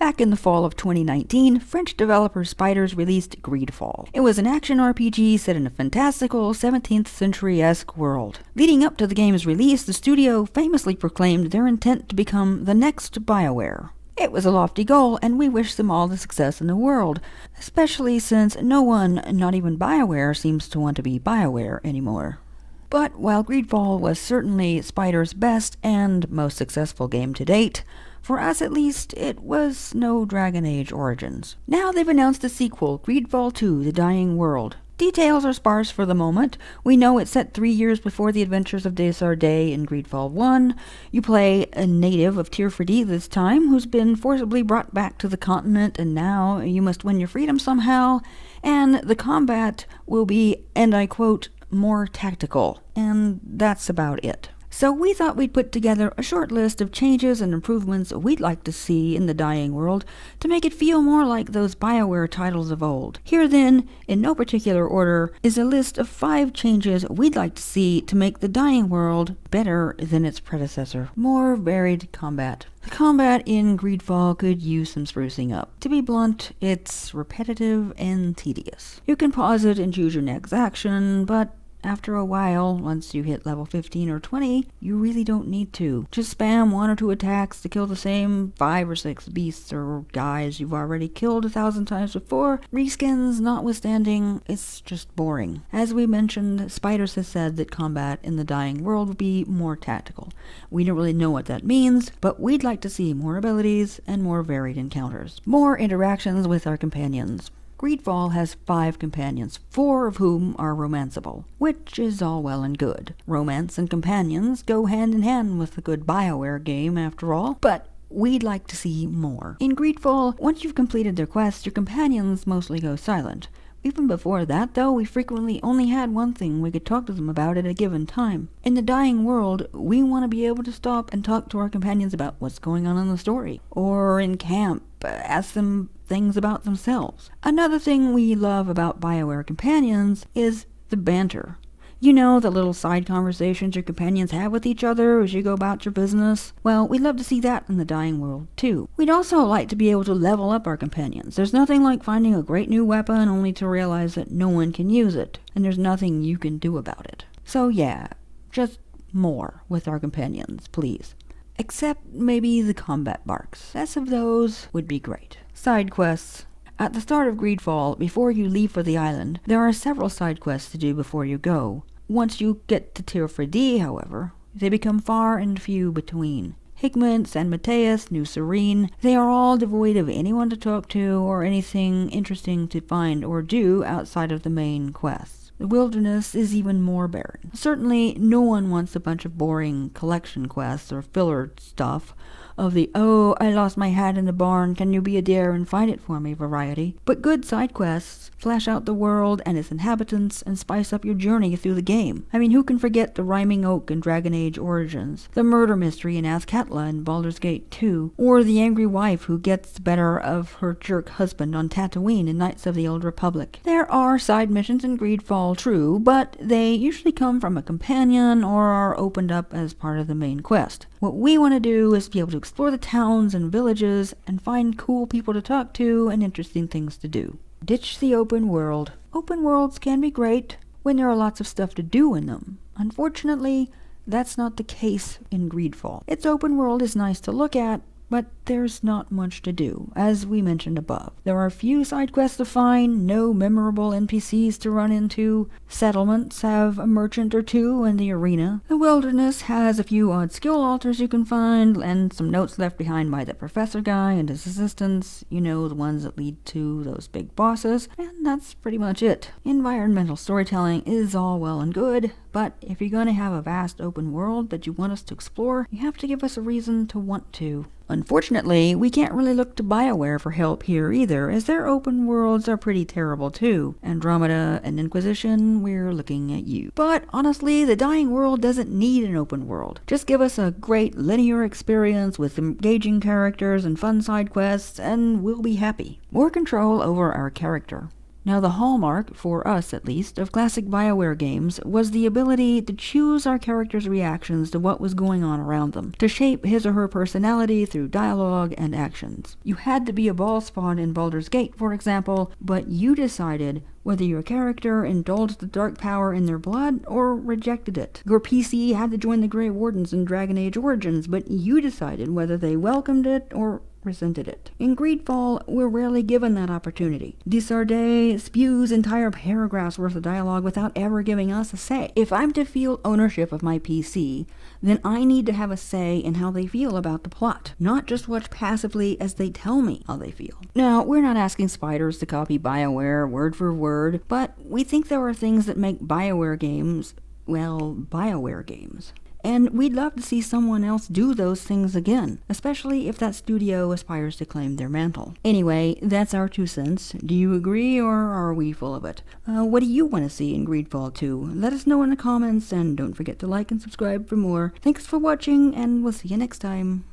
Back in the fall of 2019, French developer Spiders released GreedFall. It was an action RPG set in a fantastical 17th century-esque world. Leading up to the game's release, the studio famously proclaimed their intent to become the next BioWare. It was a lofty goal, and we wish them all the success in the world, especially since no one, not even BioWare, seems to want to be BioWare anymore. But while GreedFall was certainly Spider's best and most successful game to date, for us at least, it was no Dragon Age Origins. Now they've announced a sequel, GreedFall 2, The Dying World. Details are sparse for the moment. We know it's set 3 years before the adventures of Desardet in GreedFall 1. You play a native of Tier 4D this time, who's been forcibly brought back to the continent, and now you must win your freedom somehow. And the combat will be, and I quote, more tactical. And that's about it. So we thought we'd put together a short list of changes and improvements we'd like to see in the Dying World to make it feel more like those BioWare titles of old. Here then, in no particular order, is a list of 5 changes we'd like to see to make the Dying World better than its predecessor. More varied combat. The combat in GreedFall could use some sprucing up. To be blunt, it's repetitive and tedious. You can pause it and choose your next action, but after a while, once you hit level 15 or 20, you really don't need to. Just spam 1 or 2 attacks to kill the same 5 or 6 beasts or guys you've already killed 1,000 times before. Reskins notwithstanding, it's just boring. As we mentioned, Spiders has said that combat in the Dying World will be more tactical. We don't really know what that means, but we'd like to see more abilities and more varied encounters. More interactions with our companions. GreedFall has 5 companions, 4 of whom are romanceable, which is all well and good. Romance and companions go hand in hand with a good BioWare game after all, but we'd like to see more. In GreedFall, once you've completed their quests, your companions mostly go silent. Even before that, though, we frequently only had one thing we could talk to them about at a given time. In the Dying World, we want to be able to stop and talk to our companions about what's going on in the story. Or in camp, ask them things about themselves. Another thing we love about BioWare companions is the banter. You know, the little side conversations your companions have with each other as you go about your business. Well, we'd love to see that in the Dying World, too. We'd also like to be able to level up our companions. There's nothing like finding a great new weapon only to realize that no one can use it, and there's nothing you can do about it. So yeah, just more with our companions, please. Except maybe the combat barks. Less of those would be great. Side quests. At the start of GreedFall, before you leave for the island, there are several side quests to do before you go. Once you get to Tier 4D, however, they become far and few between. Higment, San Mateus, New Serene, they are all devoid of anyone to talk to or anything interesting to find or do outside of the main quests. The wilderness is even more barren. Certainly, no one wants a bunch of boring collection quests or filler stuff of the "oh, I lost my hat in the barn, can you be a dear and find it for me" variety. But good side quests flesh out the world and its inhabitants and spice up your journey through the game. I mean, who can forget the Rhyming Oak in Dragon Age Origins, the murder mystery in Azkatla in Baldur's Gate 2, or the angry wife who gets the better of her jerk husband on Tatooine in Knights of the Old Republic. There are side missions in GreedFall, true, but they usually come from a companion or are opened up as part of the main quest. What we want to do is be able to explore the towns and villages and find cool people to talk to and interesting things to do. Ditch the open world. Open worlds can be great when there are lots of stuff to do in them. Unfortunately, that's not the case in GreedFall. Its open world is nice to look at, but there's not much to do, as we mentioned above. There are few side quests to find, no memorable NPCs to run into. Settlements have a merchant or two in the arena. The wilderness has a few odd skill altars you can find, and some notes left behind by the professor guy and his assistants, you know, the ones that lead to those big bosses, and that's pretty much it. Environmental storytelling is all well and good, but if you're going to have a vast open world that you want us to explore, you have to give us a reason to want to. Unfortunately, we can't really look to BioWare for help here either, as their open worlds are pretty terrible too. Andromeda and Inquisition, we're looking at you. But honestly, the Dying World doesn't need an open world. Just give us a great linear experience with engaging characters and fun side quests, and we'll be happy. More control over our character. Now, the hallmark, for us at least, of classic BioWare games was the ability to choose our character's reactions to what was going on around them, to shape his or her personality through dialogue and actions. You had to be a ball spawn in Baldur's Gate, for example, but you decided whether your character indulged the dark power in their blood or rejected it. Your PC had to join the Grey Wardens in Dragon Age Origins, but you decided whether they welcomed it or resented it. In GreedFall, we're rarely given that opportunity. Desardet spews entire paragraphs worth of dialogue without ever giving us a say. If I'm to feel ownership of my PC, then I need to have a say in how they feel about the plot, not just watch passively as they tell me how they feel. Now, we're not asking spiders to copy BioWare word for word, but we think there are things that make BioWare games, well, BioWare games. And we'd love to see someone else do those things again, especially if that studio aspires to claim their mantle. Anyway, that's our 2 cents. Do you agree, or are we full of it? What do you want to see in GreedFall 2? Let us know in the comments, and don't forget to like and subscribe for more. Thanks for watching, and we'll see you next time.